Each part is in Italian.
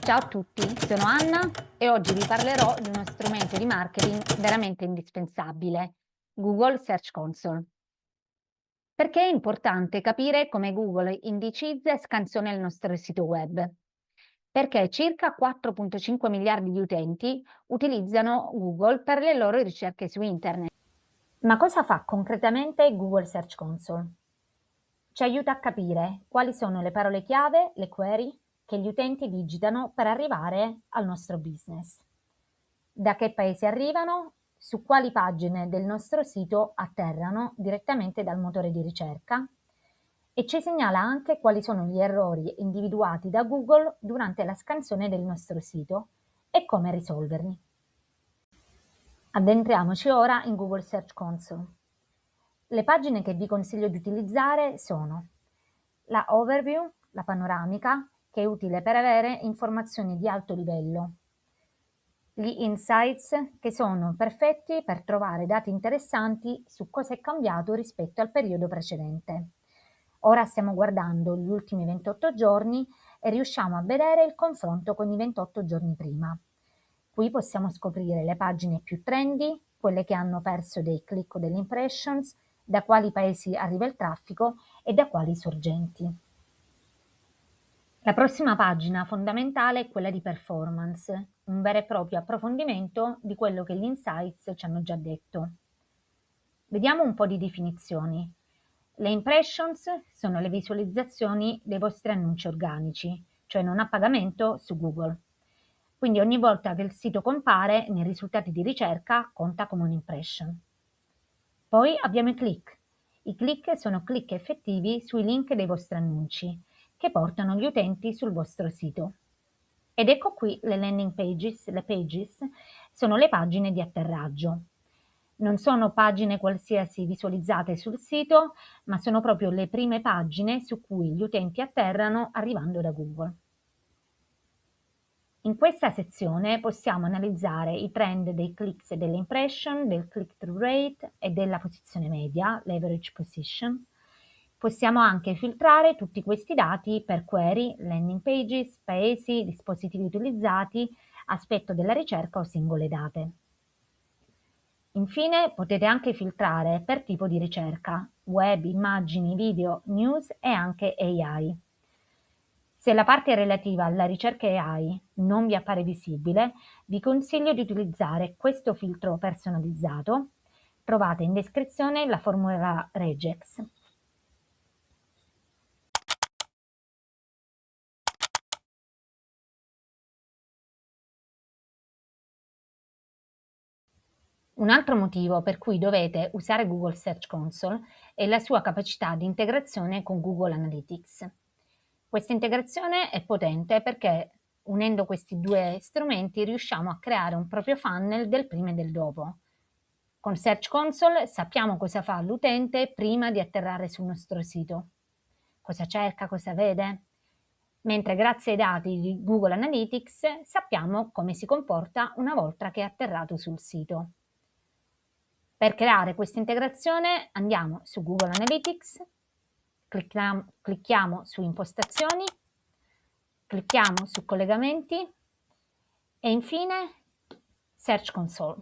Ciao a tutti, sono Anna e oggi vi parlerò di uno strumento di marketing veramente indispensabile, Google Search Console. Perché è importante capire come Google indicizza e scansiona il nostro sito web? Perché circa 4,5 miliardi di utenti utilizzano Google per le loro ricerche su Internet. Ma cosa fa concretamente Google Search Console? Ci aiuta a capire quali sono le parole chiave, le query, che gli utenti digitano per arrivare al nostro business. Da che paesi arrivano, su quali pagine del nostro sito atterrano direttamente dal motore di ricerca e ci segnala anche quali sono gli errori individuati da Google durante la scansione del nostro sito e come risolverli. Addentriamoci ora in Google Search Console. Le pagine che vi consiglio di utilizzare sono la Overview, la panoramica, che è utile per avere informazioni di alto livello, gli Insights, che sono perfetti per trovare dati interessanti su cosa è cambiato rispetto al periodo precedente. Ora stiamo guardando gli ultimi 28 giorni e riusciamo a vedere il confronto con i 28 giorni prima. Qui possiamo scoprire le pagine più trendy, quelle che hanno perso dei click o delle impressions, da quali paesi arriva il traffico e da quali sorgenti. La prossima pagina fondamentale è quella di performance, un vero e proprio approfondimento di quello che gli insights ci hanno già detto. Vediamo un po' di definizioni. Le impressions sono le visualizzazioni dei vostri annunci organici, cioè non a pagamento su Google. Quindi ogni volta che il sito compare nei risultati di ricerca conta come un'impression. Poi abbiamo i click. I click sono click effettivi sui link dei vostri annunci, che portano gli utenti sul vostro sito. Ed ecco qui le landing pages, le pages sono le pagine di atterraggio. Non sono pagine qualsiasi visualizzate sul sito, ma sono proprio le prime pagine su cui gli utenti atterrano arrivando da Google. In questa sezione possiamo analizzare i trend dei clicks e delle impression, del click-through rate e della posizione media, l'average position. Possiamo anche filtrare tutti questi dati per query, landing pages, paesi, dispositivi utilizzati, aspetto della ricerca o singole date. Infine potete anche filtrare per tipo di ricerca, web, immagini, video, news e anche AI. Se la parte relativa alla ricerca AI non vi appare visibile, vi consiglio di utilizzare questo filtro personalizzato. Trovate in descrizione la formula Regex. Un altro motivo per cui dovete usare Google Search Console è la sua capacità di integrazione con Google Analytics. Questa integrazione è potente perché unendo questi due strumenti riusciamo a creare un proprio funnel del prima e del dopo. Con Search Console sappiamo cosa fa l'utente prima di atterrare sul nostro sito, cosa cerca, cosa vede, mentre grazie ai dati di Google Analytics sappiamo come si comporta una volta che è atterrato sul sito. Per creare questa integrazione andiamo su Google Analytics, clicchiamo su Impostazioni, clicchiamo su Collegamenti e infine Search Console.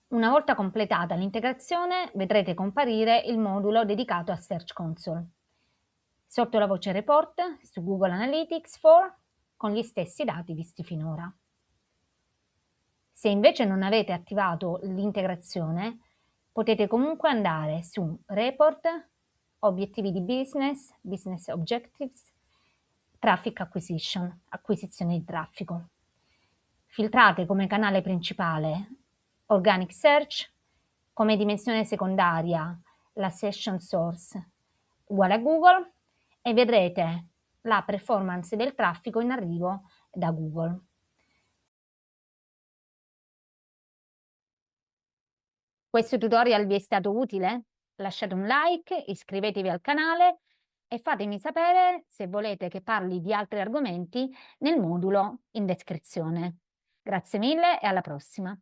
Una volta completata l'integrazione vedrete comparire il modulo dedicato a Search Console. Sotto la voce Report su Google Analytics 4 con gli stessi dati visti finora. Se invece non avete attivato l'integrazione, potete comunque andare su Report, Obiettivi di Business, Business Objectives, Traffic Acquisition, acquisizione di traffico. Filtrate come canale principale Organic Search, come dimensione secondaria la Session Source uguale a Google e vedrete la performance del traffico in arrivo da Google. Questo tutorial vi è stato utile? Lasciate un like, iscrivetevi al canale e fatemi sapere se volete che parli di altri argomenti nel modulo in descrizione. Grazie mille e alla prossima!